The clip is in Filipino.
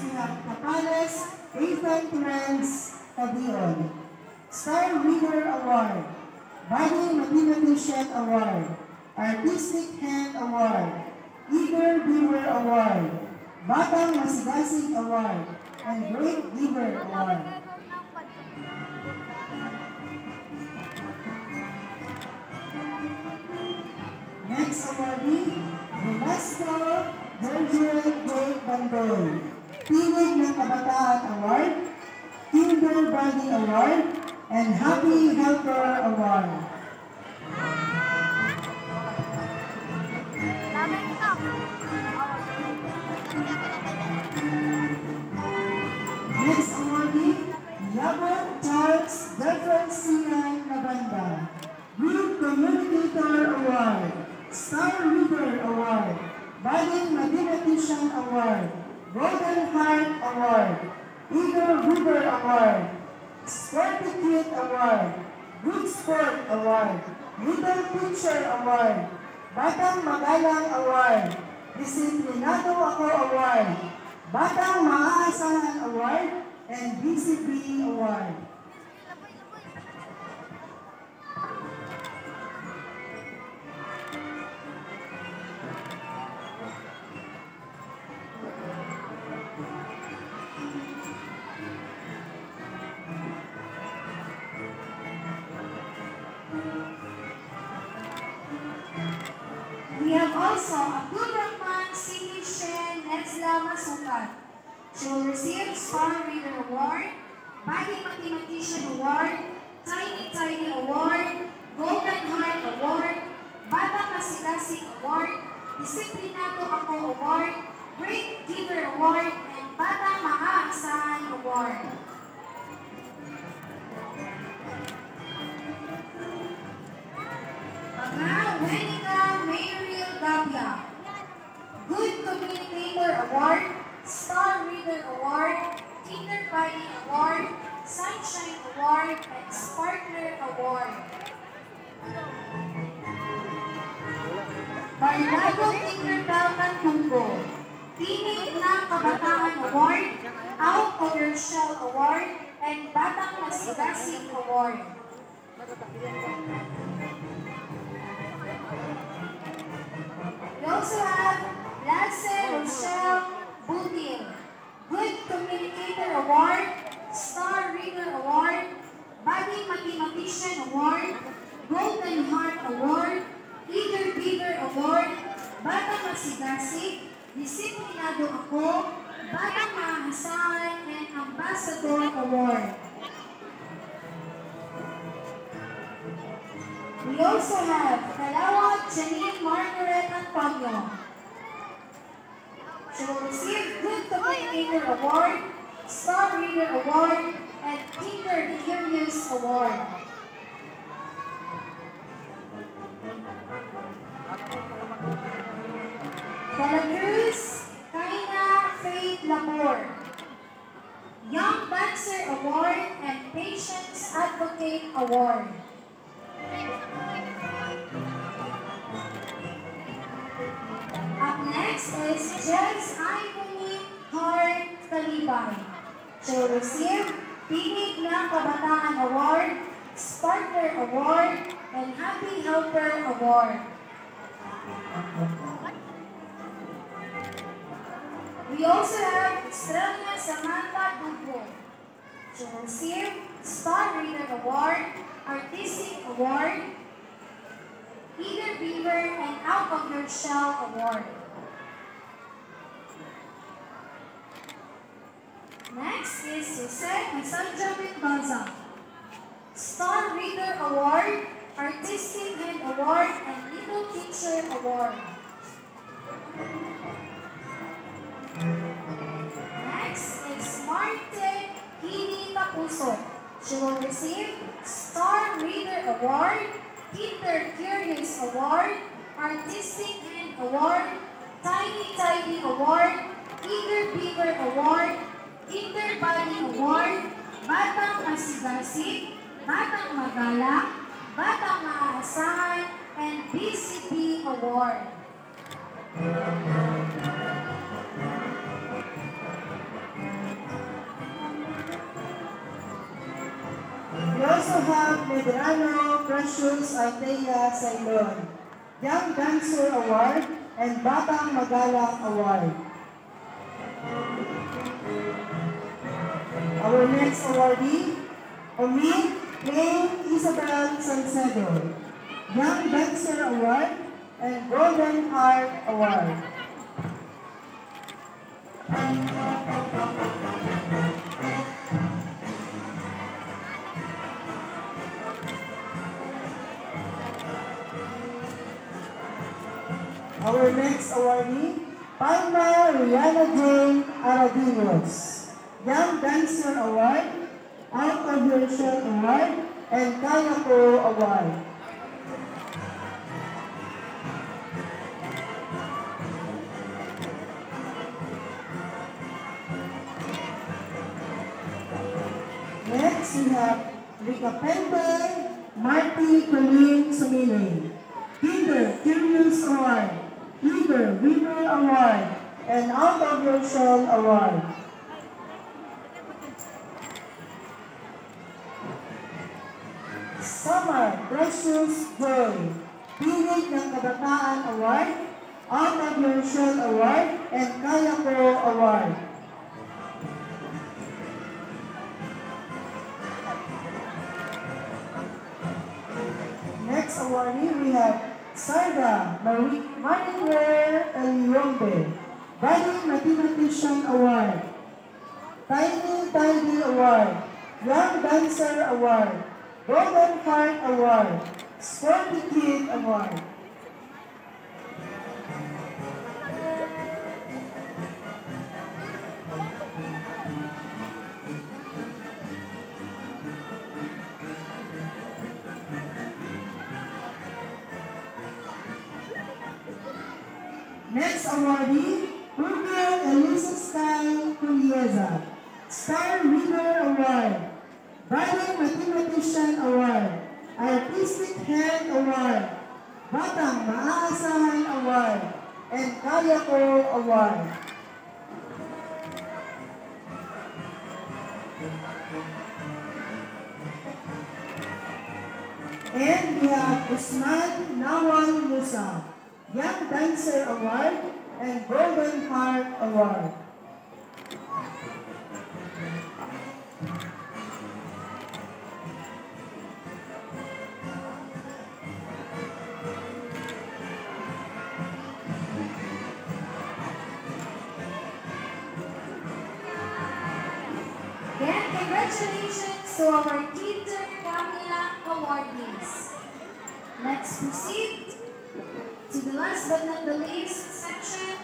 we have Capales Ethan Terence Cabion. Star Reader Award, Budding Mathematician Award, Artistic Hand Award, Eager Giver Award, Batang Masigasig Award, and Great Giver Award. Next awardee, Velasco Virgil J. Bandoy, Tinig ng Kabataan Award, Kinder Body Award, and Happy Helper Award. Next awardee, Yabon Charles Defensian Nabanda, Good Communicator Award, Star Reader Award, Budding Mathematician Award, Golden Heart Award, Eager River Award, Sporty Kid Award, Good Sport Award, Little Picture Award, Batang Magalang Award, Disiplinado Ako Award, Batang Maaasahan Award, and BCB Award. We have also Abdul Rahman Singh Shen Nezla Masukat. She will receive Star Reader Award, Budding Mathematician Award, Tiny Award, Golden Heart Award, Batang Masigasig Award, Disiplinado Ako Award, Great Giver Award, and Batang Maaasahan Award. Wenica Mayriel Gabia, Good Communicator Award, Star Reader Award, Kinder Body Award, Sunshine Award, and Sparkler Award. Barnago Tinkerbell Mantungo, Tinig ng Kabataan Award, Out of Your Shell Award, and Batang Masigasig Award. We also have Lasse Rochelle Budil, Good Communicator Award, Star Reader Award, Budding Mathematician Award, Golden Heart Award, Eager Beaver Award, Batang Masigasig, Disiplinado Ako, Batang Maaasahan, and Ambassador Award. We also have Kalawag Janine Margaret Antonio. She will receive Good Communicator Award, Star Reader Award, and Kinder Curious Award. De La Cruz Kaina Faith Lamor, Young Dancer Award and Patience Advocate Award. Up next is Jess Ivony Hart Talibay. She will receive Tinig ng Kabataan Award, Sparkler Award, and Happy Helper Award. We also have Estrella Samantha Dupo. She will receive Star Reader Award, Artistic Award, Eager Beaver, and Out of Your Shell Award. Next is Jose Cassandra Mendoza, Star Reader Award, Artistic Hand Award, and Little Teacher Award. Next is Marte Hini Tapuso. She will receive Star Reader Award, Kinder Curious Award, Artistic Hand Award, Tiny Award, Eager Beaver Award, Kinder Body Award, Batang Masigasig, Batang Magalang, Batang Maaasahan, and BCB Award. also have Medrano Precious Artea Sailon, Young Dancer Award, and Batang Magalang Award. Our next awardee, Omid Plain Isabel Salcedo, Young Dancer Award, and Golden Heart Award. Our next awardee, Palma Rihanna Jane Aradinos, Young Dancer Award, Out of Your Shell Award, and Kaya Ko Award. Next, we have Rika Pente, Marty Colleen Sumile, Kinder Curious Award, Eager Winner Award, and Out of Your Shell Award. Summer Precious Joy, Pinig ng Kabataan Award, Out of Your Shell Award, and Kaya Ko Award. Next awardee, we have Sarda Marinware Eliombe, Budding Mathematician Award, Tiny Award, Young Dancer Award, Golden Heart Award, Sporty Kid Award. Next awardee, Urgel Elisa Sky Culieza, Star Reader Award, Budding Mathematician Award, Artistic Hand Award, Batang Maaasahan Award, and Kaya Ko Award. And we have Usman Nawal Musa, Young Dancer Award, and Golden Heart Award. Again, congratulations to our Kinder Camila awardees. Let's proceed to the last but not the least section,